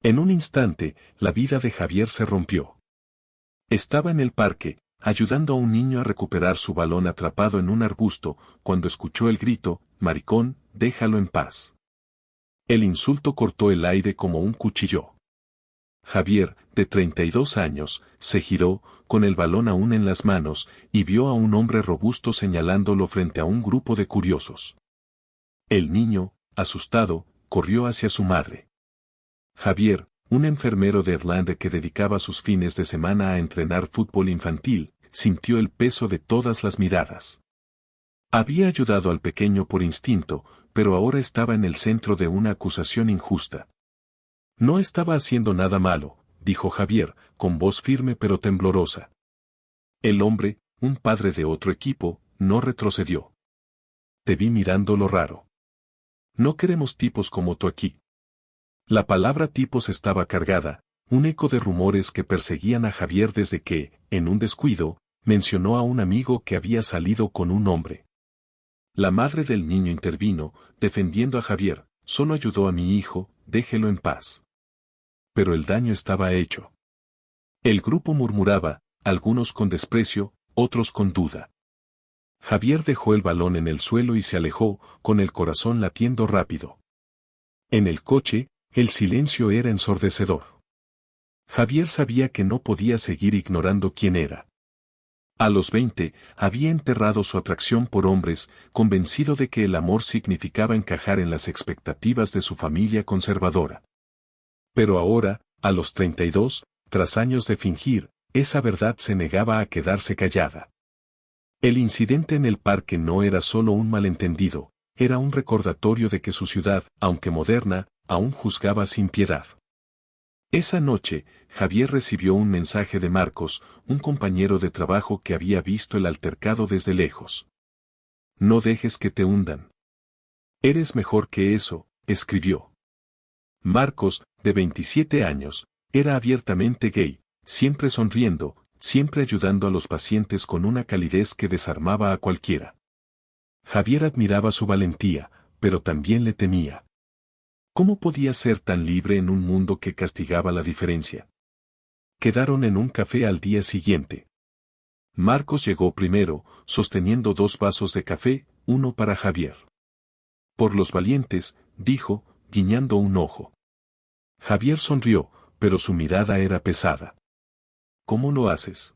En un instante, la vida de Javier se rompió. Estaba en el parque, ayudando a un niño a recuperar su balón atrapado en un arbusto, cuando escuchó el grito: «Maricón, déjalo en paz». El insulto cortó el aire como un cuchillo. Javier, de 32 años, se giró, con el balón aún en las manos, y vio a un hombre robusto señalándolo frente a un grupo de curiosos. El niño, asustado, corrió hacia su madre. Javier, un enfermero de Irlanda que dedicaba sus fines de semana a entrenar fútbol infantil, sintió el peso de todas las miradas. Había ayudado al pequeño por instinto, pero ahora estaba en el centro de una acusación injusta. «No estaba haciendo nada malo», dijo Javier, con voz firme pero temblorosa. El hombre, un padre de otro equipo, no retrocedió. «Te vi mirando lo raro. No queremos tipos como tú aquí». La palabra tipos estaba cargada, un eco de rumores que perseguían a Javier desde que, en un descuido, mencionó a un amigo que había salido con un hombre. La madre del niño intervino, defendiendo a Javier: «Solo ayudó a mi hijo, déjelo en paz». Pero el daño estaba hecho. El grupo murmuraba, algunos con desprecio, otros con duda. Javier dejó el balón en el suelo y se alejó, con el corazón latiendo rápido. En el coche, el silencio era ensordecedor. Javier sabía que no podía seguir ignorando quién era. A los 20, había enterrado su atracción por hombres, convencido de que el amor significaba encajar en las expectativas de su familia conservadora. Pero ahora, a los 32, tras años de fingir, esa verdad se negaba a quedarse callada. El incidente en el parque no era solo un malentendido, era un recordatorio de que su ciudad, aunque moderna, aún juzgaba sin piedad. Esa noche, Javier recibió un mensaje de Marcos, un compañero de trabajo que había visto el altercado desde lejos. «No dejes que te hundan. Eres mejor que eso», escribió. Marcos, de 27 años, era abiertamente gay, siempre sonriendo, siempre ayudando a los pacientes con una calidez que desarmaba a cualquiera. Javier admiraba su valentía, pero también le temía. ¿Cómo podía ser tan libre en un mundo que castigaba la diferencia? Quedaron en un café al día siguiente. Marcos llegó primero, sosteniendo 2 vasos de café, uno para Javier. «Por los valientes», dijo, guiñando un ojo. Javier sonrió, pero su mirada era pesada. «¿Cómo lo haces?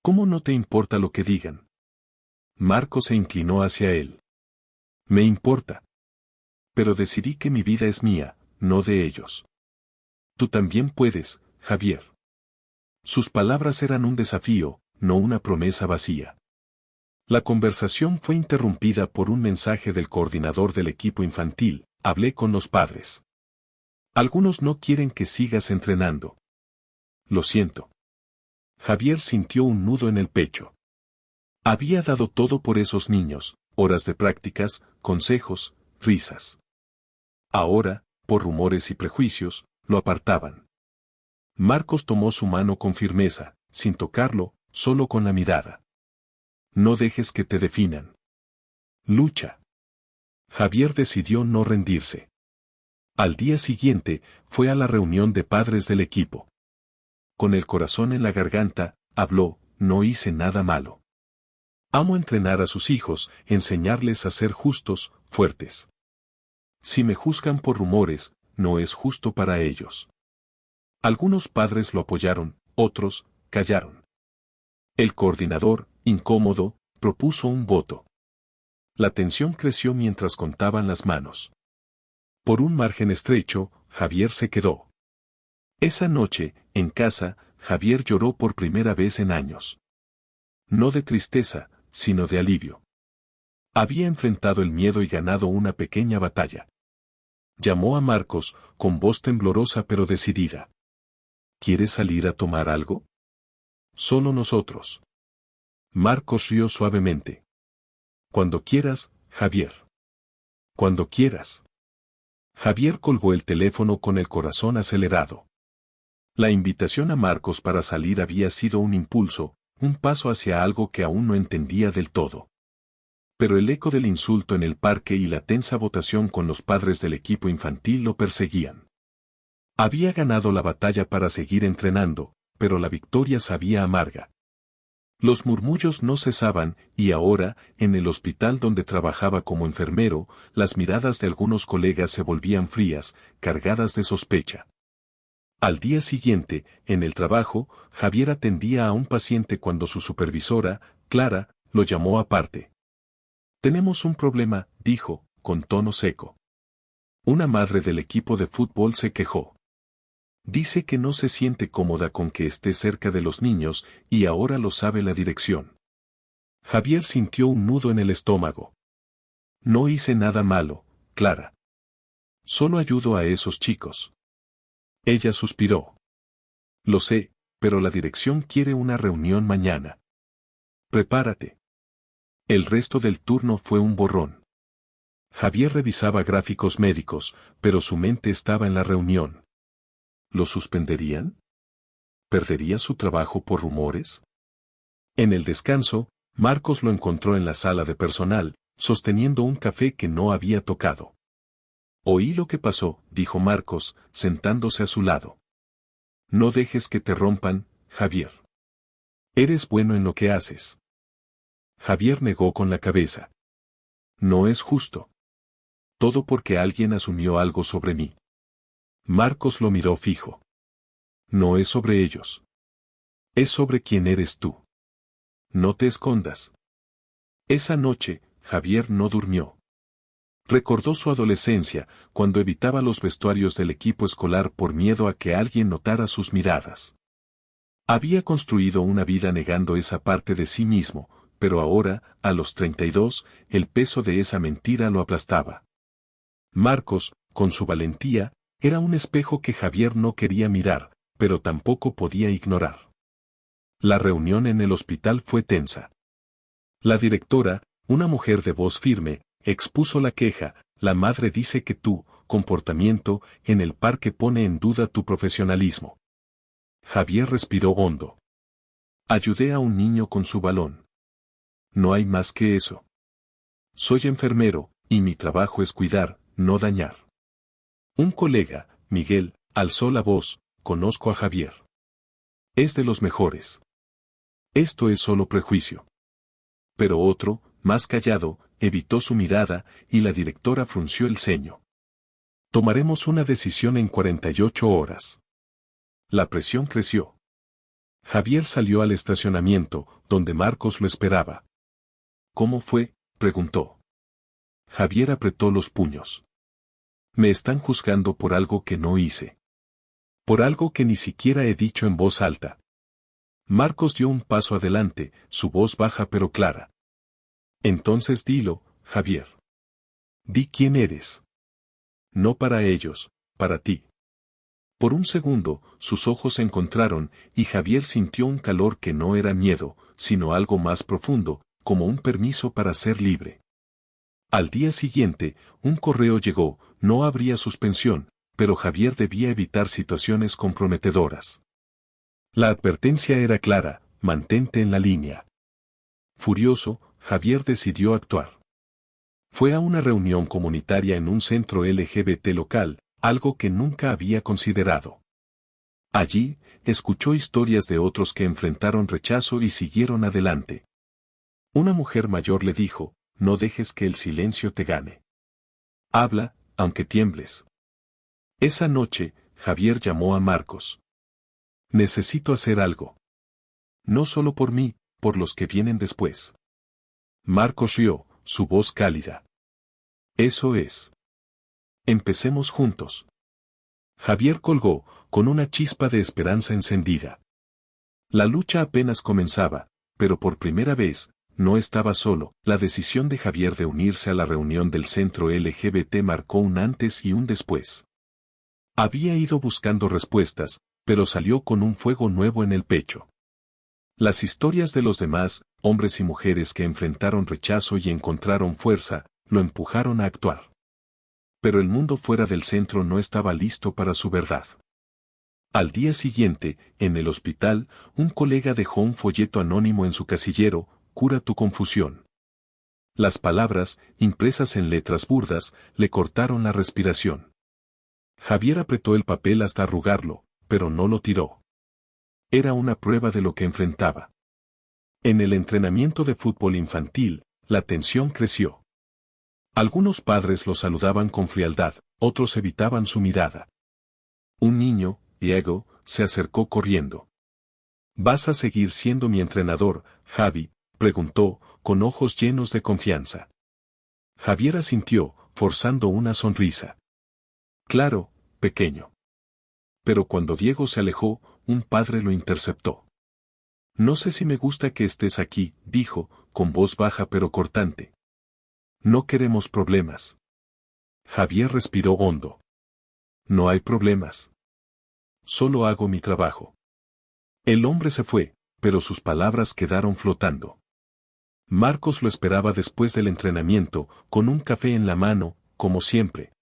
¿Cómo no te importa lo que digan?» Marcos se inclinó hacia él. «Me importa. Pero decidí que mi vida es mía, no de ellos. Tú también puedes, Javier». Sus palabras eran un desafío, no una promesa vacía. La conversación fue interrumpida por un mensaje del coordinador del equipo infantil: «Hablé con los padres. Algunos no quieren que sigas entrenando». «Lo siento». Javier sintió un nudo en el pecho. Había dado todo por esos niños, horas de prácticas, consejos, risas. Ahora, por rumores y prejuicios, lo apartaban. Marcos tomó su mano con firmeza, sin tocarlo, solo con la mirada. «No dejes que te definan. Lucha». Javier decidió no rendirse. Al día siguiente, fue a la reunión de padres del equipo. Con el corazón en la garganta, habló: «No hice nada malo. Amo entrenar a sus hijos, enseñarles a ser justos, fuertes. Si me juzgan por rumores, no es justo para ellos». Algunos padres lo apoyaron, otros, callaron. El coordinador, incómodo, propuso un voto. La tensión creció mientras contaban las manos. Por un margen estrecho, Javier se quedó. Esa noche, en casa, Javier lloró por primera vez en años. No de tristeza, sino de alivio. Había enfrentado el miedo y ganado una pequeña batalla. Llamó a Marcos, con voz temblorosa pero decidida. «¿Quieres salir a tomar algo? Solo nosotros». Marcos rió suavemente. «Cuando quieras, Javier. Cuando quieras». Javier colgó el teléfono con el corazón acelerado. La invitación a Marcos para salir había sido un impulso, un paso hacia algo que aún no entendía del todo. Pero el eco del insulto en el parque y la tensa votación con los padres del equipo infantil lo perseguían. Había ganado la batalla para seguir entrenando, pero la victoria sabía amarga. Los murmullos no cesaban, y ahora, en el hospital donde trabajaba como enfermero, las miradas de algunos colegas se volvían frías, cargadas de sospecha. Al día siguiente, en el trabajo, Javier atendía a un paciente cuando su supervisora, Clara, lo llamó aparte. «Tenemos un problema», dijo, con tono seco. Una madre del equipo de fútbol se quejó. Dice que no se siente cómoda con que esté cerca de los niños, y ahora lo sabe la dirección. Javier sintió un nudo en el estómago. «No hice nada malo, Clara. Solo ayudo a esos chicos». Ella suspiró. «Lo sé, pero la dirección quiere una reunión mañana. Prepárate». El resto del turno fue un borrón. Javier revisaba gráficos médicos, pero su mente estaba en la reunión. ¿Lo suspenderían? ¿Perdería su trabajo por rumores? En el descanso, Marcos lo encontró en la sala de personal, sosteniendo un café que no había tocado. «Oí lo que pasó», dijo Marcos, sentándose a su lado. «No dejes que te rompan, Javier. Eres bueno en lo que haces». Javier negó con la cabeza. «No es justo. Todo porque alguien asumió algo sobre mí». Marcos lo miró fijo. «No es sobre ellos. Es sobre quién eres tú. No te escondas». Esa noche, Javier no durmió. Recordó su adolescencia, cuando evitaba los vestuarios del equipo escolar por miedo a que alguien notara sus miradas. Había construido una vida negando esa parte de sí mismo, pero ahora, a los 32, el peso de esa mentira lo aplastaba. Marcos, con su valentía, era un espejo que Javier no quería mirar, pero tampoco podía ignorar. La reunión en el hospital fue tensa. La directora, una mujer de voz firme, expuso la queja. «La madre dice que tu comportamiento en el parque pone en duda tu profesionalismo». Javier respiró hondo. «Ayudé a un niño con su balón. No hay más que eso. Soy enfermero, y mi trabajo es cuidar, no dañar». Un colega, Miguel, alzó la voz: «Conozco a Javier. Es de los mejores. Esto es solo prejuicio». Pero otro, más callado, evitó su mirada, y la directora frunció el ceño. «Tomaremos una decisión en 48 horas». La presión creció. Javier salió al estacionamiento, donde Marcos lo esperaba. «¿Cómo fue?», preguntó. Javier apretó los puños. «Me están juzgando por algo que no hice. Por algo que ni siquiera he dicho en voz alta». Marcos dio un paso adelante, su voz baja pero clara. «Entonces dilo, Javier. Di quién eres. No para ellos, para ti». Por un segundo, sus ojos se encontraron, y Javier sintió un calor que no era miedo, sino algo más profundo, como un permiso para ser libre. Al día siguiente, un correo llegó. No habría suspensión, pero Javier debía evitar situaciones comprometedoras. La advertencia era clara: «Mantente en la línea». Furioso, Javier decidió actuar. Fue a una reunión comunitaria en un centro LGBT local, algo que nunca había considerado. Allí, escuchó historias de otros que enfrentaron rechazo y siguieron adelante. Una mujer mayor le dijo: «No dejes que el silencio te gane. Habla, aunque tiembles». Esa noche, Javier llamó a Marcos. «Necesito hacer algo. No solo por mí, por los que vienen después». Marcos rió, su voz cálida. «Eso es. Empecemos juntos». Javier colgó, con una chispa de esperanza encendida. La lucha apenas comenzaba, pero por primera vez, no estaba solo. La decisión de Javier de unirse a la reunión del centro LGBT marcó un antes y un después. Había ido buscando respuestas, pero salió con un fuego nuevo en el pecho. Las historias de los demás, hombres y mujeres que enfrentaron rechazo y encontraron fuerza, lo empujaron a actuar. Pero el mundo fuera del centro no estaba listo para su verdad. Al día siguiente, en el hospital, un colega dejó un folleto anónimo en su casillero: «Cura tu confusión». Las palabras, impresas en letras burdas, le cortaron la respiración. Javier apretó el papel hasta arrugarlo, pero no lo tiró. Era una prueba de lo que enfrentaba. En el entrenamiento de fútbol infantil, la tensión creció. Algunos padres lo saludaban con frialdad, otros evitaban su mirada. Un niño, Diego, se acercó corriendo. ¿Vas a seguir siendo mi entrenador, Javi?, preguntó, con ojos llenos de confianza. Javier asintió, forzando una sonrisa. Claro, pequeño. Pero cuando Diego se alejó, un padre lo interceptó. No sé si me gusta que estés aquí, dijo, con voz baja pero cortante. No queremos problemas. Javier respiró hondo. No hay problemas. Solo hago mi trabajo. El hombre se fue, pero sus palabras quedaron flotando. Marcos lo esperaba después del entrenamiento, con un café en la mano, como siempre.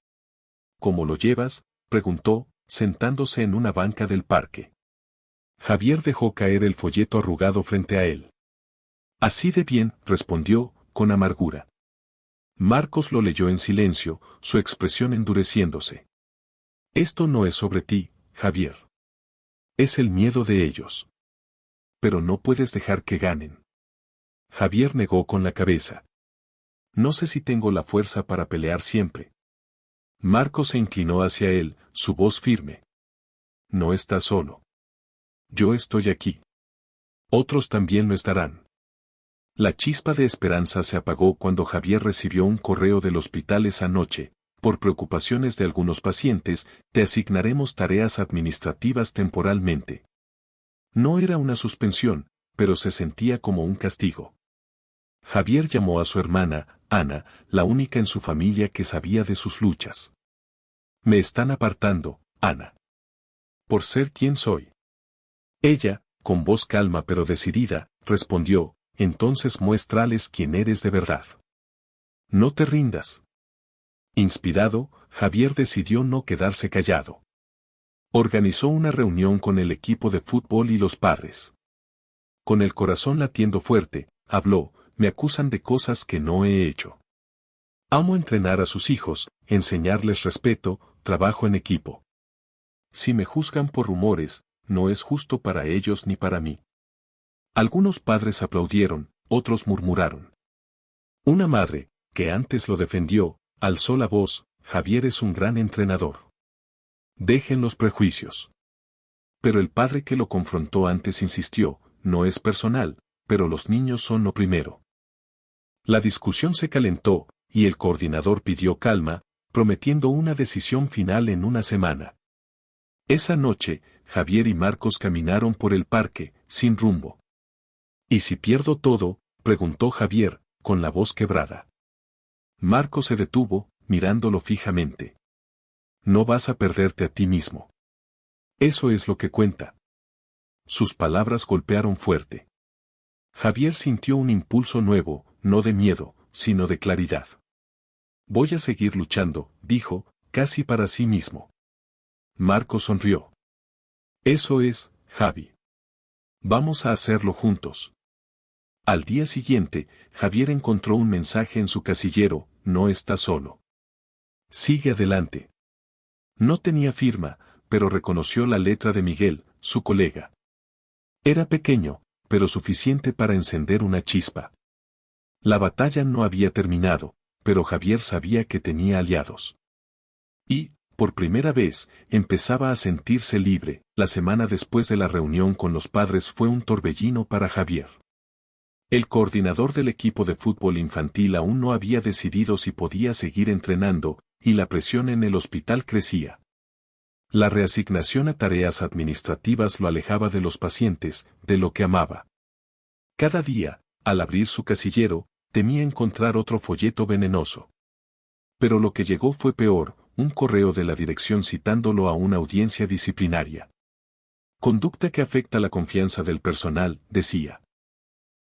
¿Cómo lo llevas?, preguntó, sentándose en una banca del parque. Javier dejó caer el folleto arrugado frente a él. Así de bien, respondió, con amargura. Marcos lo leyó en silencio, su expresión endureciéndose. Esto no es sobre ti, Javier. Es el miedo de ellos. Pero no puedes dejar que ganen. Javier negó con la cabeza. No sé si tengo la fuerza para pelear siempre. Marcos se inclinó hacia él, su voz firme. No estás solo. Yo estoy aquí. Otros también lo estarán. La chispa de esperanza se apagó cuando Javier recibió un correo del hospital esa noche. Por preocupaciones de algunos pacientes, te asignaremos tareas administrativas temporalmente. No era una suspensión, pero se sentía como un castigo. Javier llamó a su hermana, Ana, la única en su familia que sabía de sus luchas. Me están apartando, Ana. Por ser quien soy. Ella, con voz calma pero decidida, respondió, entonces muéstrales quién eres de verdad. No te rindas. Inspirado, Javier decidió no quedarse callado. Organizó una reunión con el equipo de fútbol y los padres. Con el corazón latiendo fuerte, habló, me acusan de cosas que no he hecho. Amo entrenar a sus hijos, enseñarles respeto, trabajo en equipo. Si me juzgan por rumores, no es justo para ellos ni para mí. Algunos padres aplaudieron, otros murmuraron. Una madre, que antes lo defendió, alzó la voz, Javier es un gran entrenador. Dejen los prejuicios. Pero el padre que lo confrontó antes insistió, no es personal, pero los niños son lo primero. La discusión se calentó, y el coordinador pidió calma, prometiendo una decisión final en una semana. Esa noche, Javier y Marcos caminaron por el parque, sin rumbo. ¿Y si pierdo todo?, preguntó Javier, con la voz quebrada. Marcos se detuvo, mirándolo fijamente. No vas a perderte a ti mismo. Eso es lo que cuenta. Sus palabras golpearon fuerte. Javier sintió un impulso nuevo, no de miedo, sino de claridad. Voy a seguir luchando, dijo, casi para sí mismo. Marcos sonrió. Eso es, Javi. Vamos a hacerlo juntos. Al día siguiente, Javier encontró un mensaje en su casillero, no está solo. Sigue adelante. No tenía firma, pero reconoció la letra de Miguel, su colega. Era pequeño, pero suficiente para encender una chispa. La batalla no había terminado, pero Javier sabía que tenía aliados. Y, por primera vez, empezaba a sentirse libre. La semana después de la reunión con los padres fue un torbellino para Javier. El coordinador del equipo de fútbol infantil aún no había decidido si podía seguir entrenando, y la presión en el hospital crecía. La reasignación a tareas administrativas lo alejaba de los pacientes, de lo que amaba. Cada día, al abrir su casillero, temía encontrar otro folleto venenoso. Pero lo que llegó fue peor, un correo de la dirección citándolo a una audiencia disciplinaria. Conducta que afecta la confianza del personal, decía.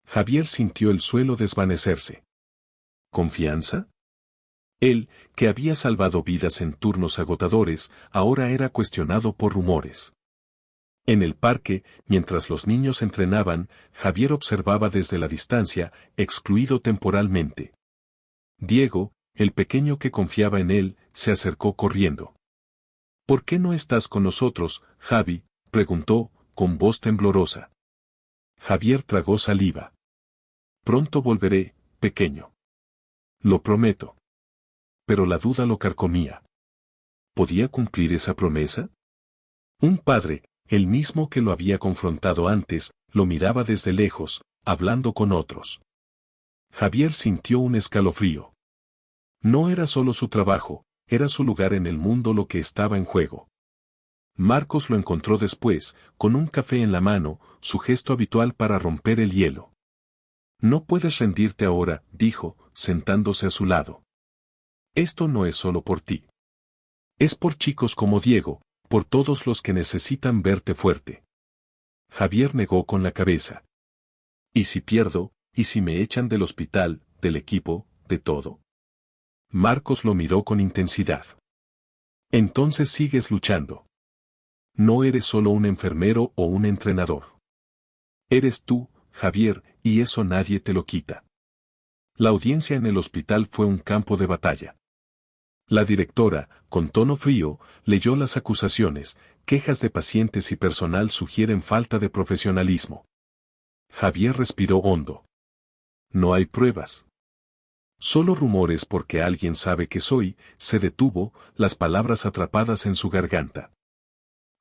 Javier sintió el suelo desvanecerse. ¿Confianza? Él, que había salvado vidas en turnos agotadores, ahora era cuestionado por rumores. En el parque, mientras los niños entrenaban, Javier observaba desde la distancia, excluido temporalmente. Diego, el pequeño que confiaba en él, se acercó corriendo. ¿Por qué no estás con nosotros, Javi?, preguntó, con voz temblorosa. Javier tragó saliva. Pronto volveré, pequeño. Lo prometo. Pero la duda lo carcomía. ¿Podía cumplir esa promesa? Un padre, el mismo que lo había confrontado antes, lo miraba desde lejos, hablando con otros. Javier sintió un escalofrío. No era solo su trabajo, era su lugar en el mundo lo que estaba en juego. Marcos lo encontró después, con un café en la mano, su gesto habitual para romper el hielo. No puedes rendirte ahora, dijo, sentándose a su lado. Esto no es solo por ti. Es por chicos como Diego, por todos los que necesitan verte fuerte. Javier negó con la cabeza. ¿Y si pierdo? ¿Y si me echan del hospital, del equipo, de todo? Marcos lo miró con intensidad. Entonces sigues luchando. No eres solo un enfermero o un entrenador. Eres tú, Javier, y eso nadie te lo quita. La audiencia en el hospital fue un campo de batalla. La directora, con tono frío, leyó las acusaciones, quejas de pacientes y personal sugieren falta de profesionalismo. Javier respiró hondo. No hay pruebas. Solo rumores porque alguien sabe que soy, se detuvo, las palabras atrapadas en su garganta.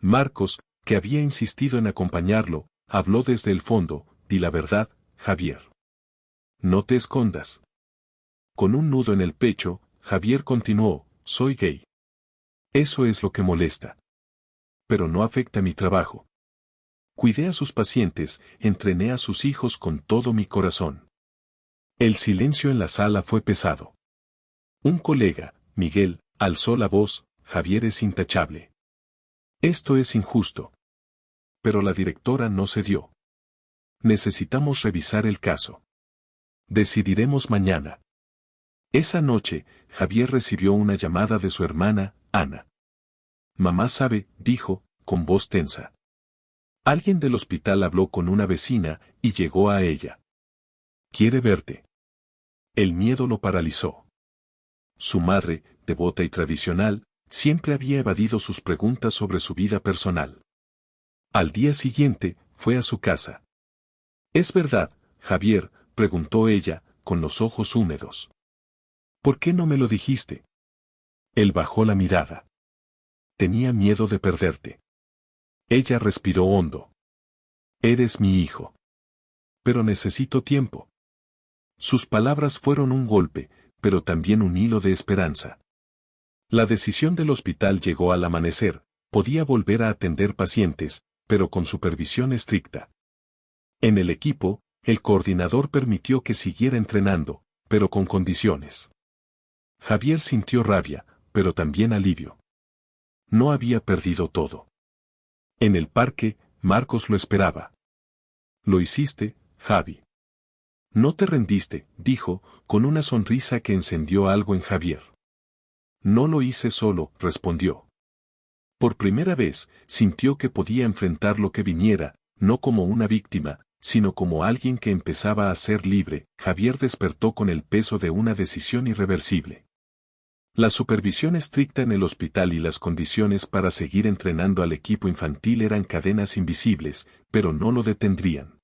Marcos, que había insistido en acompañarlo, habló desde el fondo, di la verdad, Javier. No te escondas. Con un nudo en el pecho, Javier continuó, soy gay. Eso es lo que molesta. Pero no afecta mi trabajo. Cuidé a sus pacientes, entrené a sus hijos con todo mi corazón. El silencio en la sala fue pesado. Un colega, Miguel, alzó la voz, Javier es intachable. Esto es injusto. Pero la directora no cedió. Necesitamos revisar el caso. Decidiremos mañana. Esa noche, Javier recibió una llamada de su hermana, Ana. Mamá sabe, dijo, con voz tensa. Alguien del hospital habló con una vecina y llegó a ella. Quiere verte. El miedo lo paralizó. Su madre, devota y tradicional, siempre había evadido sus preguntas sobre su vida personal. Al día siguiente, fue a su casa. ¿Es verdad, Javier?, preguntó ella, con los ojos húmedos. ¿Por qué no me lo dijiste? Él bajó la mirada. Tenía miedo de perderte. Ella respiró hondo. Eres mi hijo. Pero necesito tiempo. Sus palabras fueron un golpe, pero también un hilo de esperanza. La decisión del hospital llegó al amanecer, podía volver a atender pacientes, pero con supervisión estricta. En el equipo, el coordinador permitió que siguiera entrenando, pero con condiciones. Javier sintió rabia, pero también alivio. No había perdido todo. En el parque, Marcos lo esperaba. Lo hiciste, Javi. No te rendiste, dijo, con una sonrisa que encendió algo en Javier. No lo hice solo, respondió. Por primera vez, sintió que podía enfrentar lo que viniera, no como una víctima, sino como alguien que empezaba a ser libre. Javier despertó con el peso de una decisión irreversible. La supervisión estricta en el hospital y las condiciones para seguir entrenando al equipo infantil eran cadenas invisibles, pero no lo detendrían.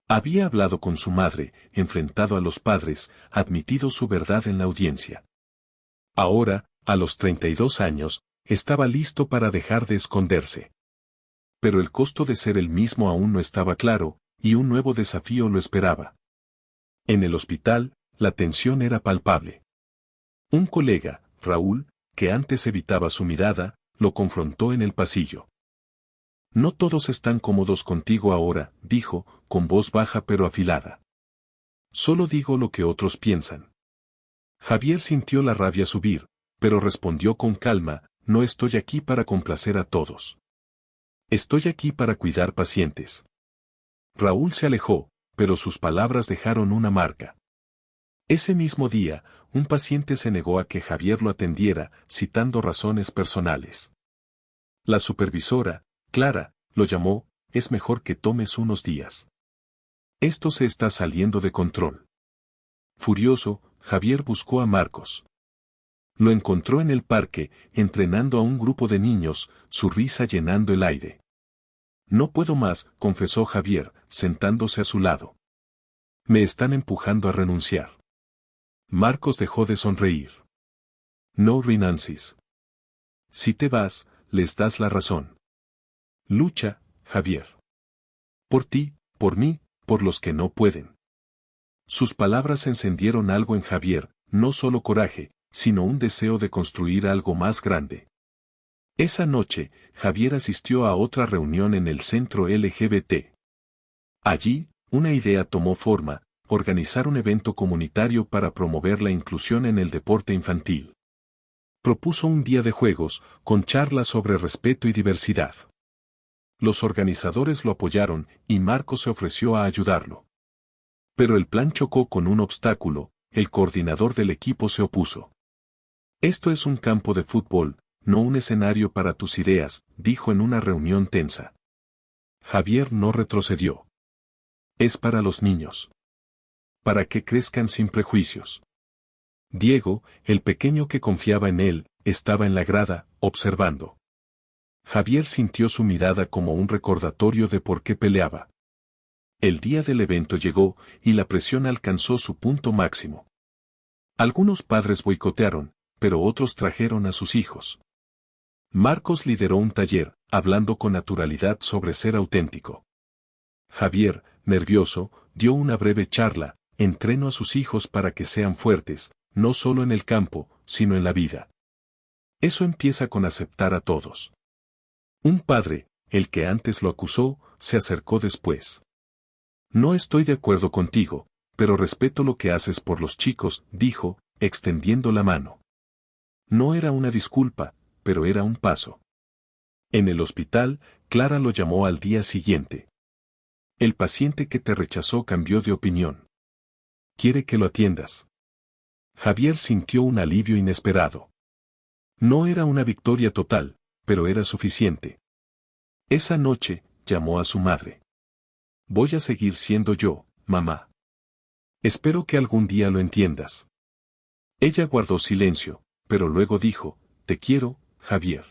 Había hablado con su madre, enfrentado a los padres, admitido su verdad en la audiencia. Ahora, a los 32 años, estaba listo para dejar de esconderse. Pero el costo de ser el mismo aún no estaba claro, y un nuevo desafío lo esperaba. En el hospital, la tensión era palpable. Un colega, Raúl, que antes evitaba su mirada, lo confrontó en el pasillo. No todos están cómodos contigo ahora, dijo, con voz baja pero afilada. Solo digo lo que otros piensan. Javier sintió la rabia subir, pero respondió con calma, no estoy aquí para complacer a todos. Estoy aquí para cuidar pacientes. Raúl se alejó, pero sus palabras dejaron una marca. Ese mismo día, un paciente se negó a que Javier lo atendiera, citando razones personales. La supervisora, Clara, lo llamó, es mejor que tomes unos días. Esto se está saliendo de control. Furioso, Javier buscó a Marcos. Lo encontró en el parque, entrenando a un grupo de niños, su risa llenando el aire. No puedo más, confesó Javier, sentándose a su lado. Me están empujando a renunciar. Marcos dejó de sonreír. No renuncies. Si te vas, les das la razón. Lucha, Javier. Por ti, por mí, por los que no pueden. Sus palabras encendieron algo en Javier, no solo coraje, sino un deseo de construir algo más grande. Esa noche, Javier asistió a otra reunión en el centro LGBT. Allí, una idea tomó forma: organizar un evento comunitario para promover la inclusión en el deporte infantil. Propuso un día de juegos, con charlas sobre respeto y diversidad. Los organizadores lo apoyaron, y Marcos se ofreció a ayudarlo. Pero el plan chocó con un obstáculo: el coordinador del equipo se opuso. Esto es un campo de fútbol, no un escenario para tus ideas, dijo en una reunión tensa. Javier no retrocedió. Es para los niños. Para que crezcan sin prejuicios. Diego, el pequeño que confiaba en él, estaba en la grada, observando. Javier sintió su mirada como un recordatorio de por qué peleaba. El día del evento llegó, y la presión alcanzó su punto máximo. Algunos padres boicotearon, pero otros trajeron a sus hijos. Marcos lideró un taller, hablando con naturalidad sobre ser auténtico. Javier, nervioso, dio una breve charla: entreno a sus hijos para que sean fuertes, no solo en el campo, sino en la vida. Eso empieza con aceptar a todos. Un padre, el que antes lo acusó, se acercó después. No estoy de acuerdo contigo, pero respeto lo que haces por los chicos, dijo, extendiendo la mano. No era una disculpa, pero era un paso. En el hospital, Clara lo llamó al día siguiente. El paciente que te rechazó cambió de opinión. Quiere que lo atiendas. Javier sintió un alivio inesperado. No era una victoria total, pero era suficiente. Esa noche, llamó a su madre. Voy a seguir siendo yo, mamá. Espero que algún día lo entiendas. Ella guardó silencio, pero luego dijo: te quiero, Javier.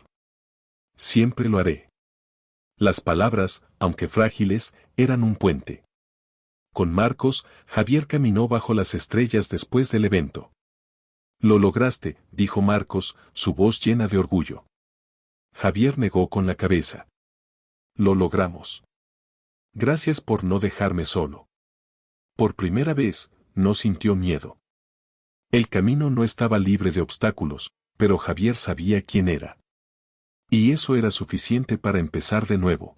Siempre lo haré. Las palabras, aunque frágiles, eran un puente. Con Marcos, Javier caminó bajo las estrellas después del evento. Lo lograste, dijo Marcos, su voz llena de orgullo. Javier negó con la cabeza. Lo logramos. Gracias por no dejarme solo. Por primera vez, no sintió miedo. El camino no estaba libre de obstáculos, pero Javier sabía quién era. Y eso era suficiente para empezar de nuevo.